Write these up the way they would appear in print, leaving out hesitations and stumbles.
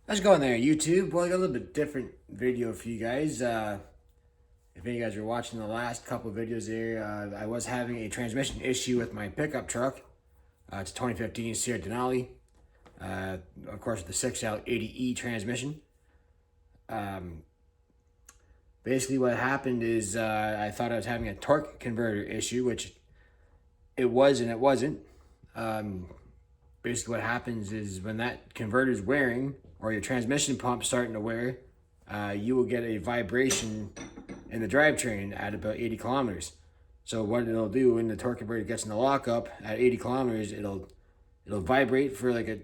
How's it going there, YouTube? Well, I got a little bit different video for you guys. If any of you guys were watching the last couple of videos there, I was having a transmission issue with my pickup truck. It's a 2015 Sierra Denali. Of course, with the 6L80E transmission. Um, Basically, what happened is I thought I was having a torque converter issue, which it was and it wasn't. Basically, what happens is when that converter is wearing or your transmission pump starting to wear, you will get a vibration in the drivetrain at about 80 kilometers. So what it'll do when the torque converter gets in the lockup at 80 kilometers, it'll vibrate for like a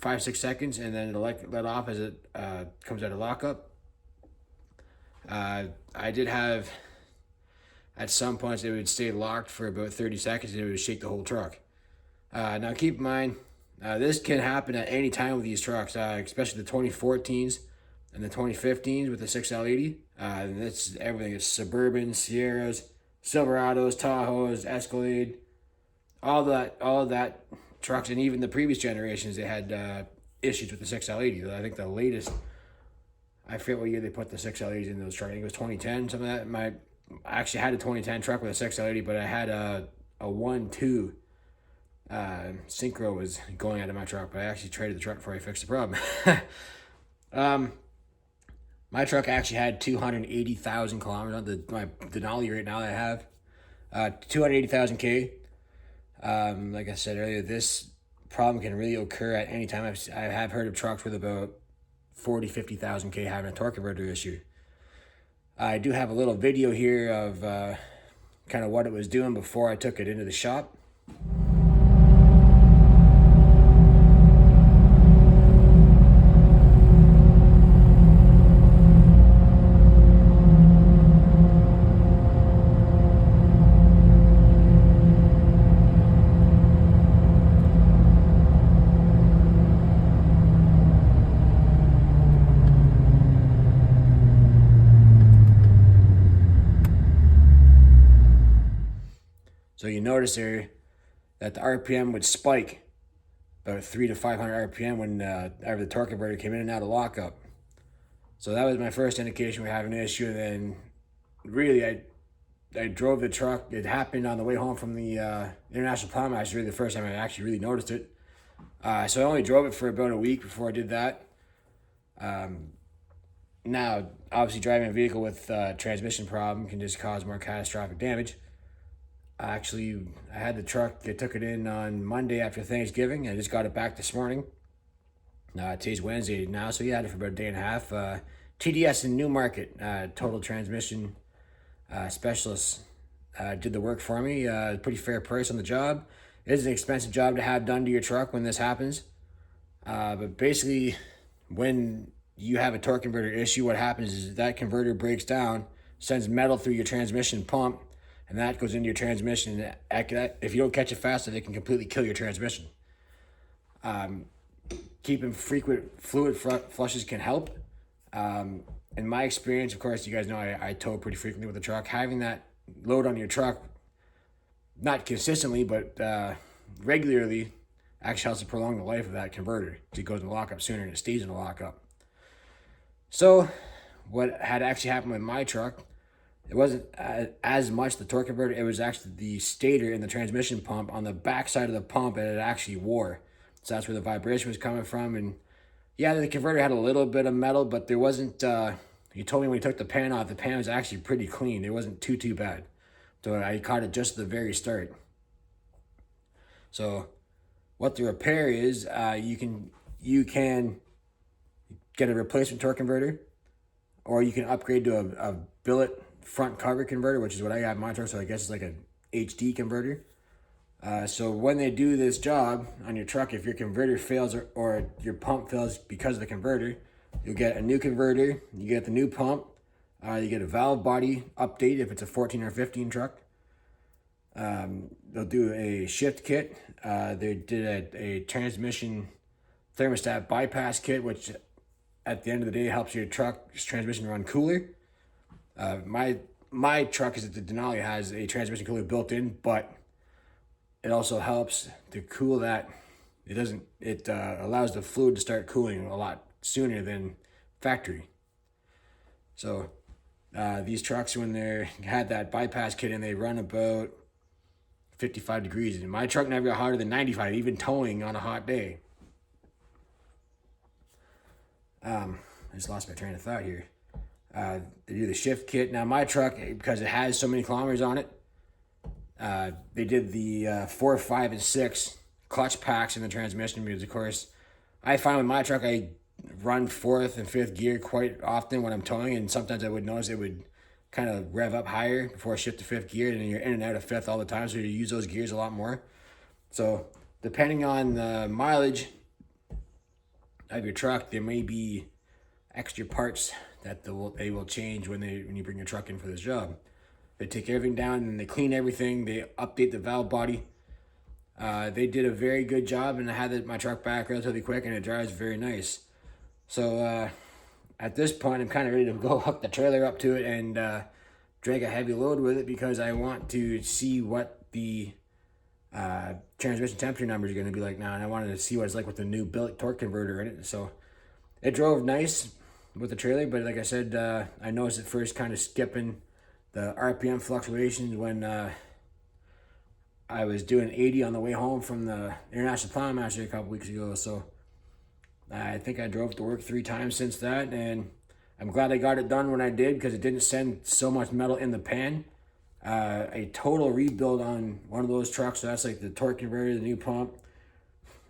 5-6 seconds, and then it'll let off as it comes out of lockup. I did have at some points it would stay locked for about 30 seconds and it would shake the whole truck. Now keep in mind, this can happen at any time with these trucks, especially the 2014s and the 2015s with the 6L80. And that's everything. It's Suburban, Sierras, Silverados, Tahoes, Escalade, all of that trucks, and even the previous generations, they had issues with the 6L80. I think the latest, I forget what year they put the 6L80s in those trucks. I think it was 2010, something like that. I actually had a 2010 truck with a 6L80, but I had a 1.2 synchro was going out of my truck, but I actually traded the truck before I fixed the problem. My truck actually had 280,000 kilometers on my Denali right now that I have. 280,000 K. Like I said earlier, this problem can really occur at any time. I have heard of trucks with about 50,000 K having a torque converter issue. I do have a little video here of kind of what it was doing before I took it into the shop. So you notice there that the RPM would spike about 300 to 500 RPM when after the torque converter came in and out of lockup. So that was my first indication we're having an issue. And then really I drove the truck. It happened on the way home from the International Plow Match. Really the first time I actually really noticed it. So I only drove it for about a week before I did that. Now, obviously driving a vehicle with transmission problem can just cause more catastrophic damage. Actually, I had the truck, I took it in on Monday after Thanksgiving. I just got it back this morning. Today's Wednesday now, so yeah, I had it for about a day and a half. TDS in Newmarket, total transmission specialist, did the work for me. Pretty fair price on the job. It is an expensive job to have done to your truck when this happens. But basically, when you have a torque converter issue, what happens is that converter breaks down, sends metal through your transmission pump, and that goes into your transmission. If you don't catch it fast, it can completely kill your transmission. Keeping frequent fluid flushes can help. In my experience, of course, you guys know I tow pretty frequently with the truck. Having that load on your truck, not consistently, but regularly, actually helps to prolong the life of that converter. It goes in the lockup sooner and it stays in the lockup. So what had actually happened with my truck, it wasn't as much the torque converter, it was actually the stator in the transmission pump on the back side of the pump, and it actually wore. So that's where the vibration was coming from. And yeah, the converter had a little bit of metal, but there wasn't, you told me when you took the pan off, the pan was actually pretty clean. It wasn't too bad. So I caught it just at the very start. So what the repair is, you can get a replacement torque converter, or you can upgrade to a billet front cover converter, which is what I have in my truck. So I guess it's like a HD converter. So when they do this job on your truck, if your converter fails or your pump fails because of the converter, you'll get a new converter, you get the new pump, you get a valve body update if it's a 14 or 15 truck. They'll do a shift kit. They did a transmission thermostat bypass kit, which at the end of the day helps your truck's transmission run cooler. My truck is the Denali has a transmission cooler built in, but it also helps to cool that. It allows the fluid to start cooling a lot sooner than factory. So these trucks, when they had that bypass kit in, they run about 55 degrees. And my truck never got hotter than 95, even towing on a hot day. I just lost my train of thought here. They do the shift kit. Now my truck, because it has so many kilometers on it, they did the 4, 5, and 6 clutch packs in the transmission, because of course I find with my truck I run 4th and 5th gear quite often when I'm towing, and sometimes I would notice it would kind of rev up higher before I shift to 5th gear, and you're in and out of 5th all the time, so you use those gears a lot more. So depending on the mileage of your truck, there may be extra parts that they will change when you bring your truck in for this job. They take everything down and they clean everything. They update the valve body. They did a very good job, and I had my truck back relatively quick, and it drives very nice. So at this point, I'm kind of ready to go hook the trailer up to it and drag a heavy load with it, because I want to see what the transmission temperature numbers are going to be like now, and I wanted to see what it's like with the new Billick torque converter in it. So it drove nice with the trailer, but like I said, I noticed at first kind of skipping the RPM fluctuations when I was doing 80 on the way home from the International Plowing Master a couple weeks ago. So I think I drove to work 3 times since that, and I'm glad I got it done when I did, because it didn't send so much metal in the pan. A total rebuild on one of those trucks, so that's like the torque converter, the new pump,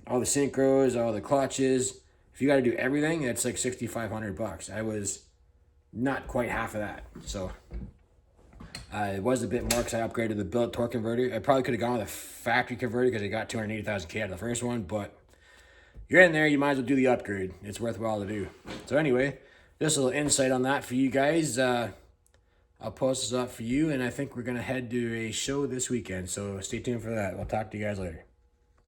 all the synchros, all the clutches. If you got to do everything, it's like $6,500. I was not quite half of that. So it was a bit more because I upgraded the Billick torque converter. I probably could have gone with a factory converter because I got 280,000 K out of the first one, but you're in there, you might as well do the upgrade. It's worthwhile to do. So anyway, just a little insight on that for you guys. I'll post this up for you, and I think we're going to head to a show this weekend, so stay tuned for that. We'll talk to you guys later.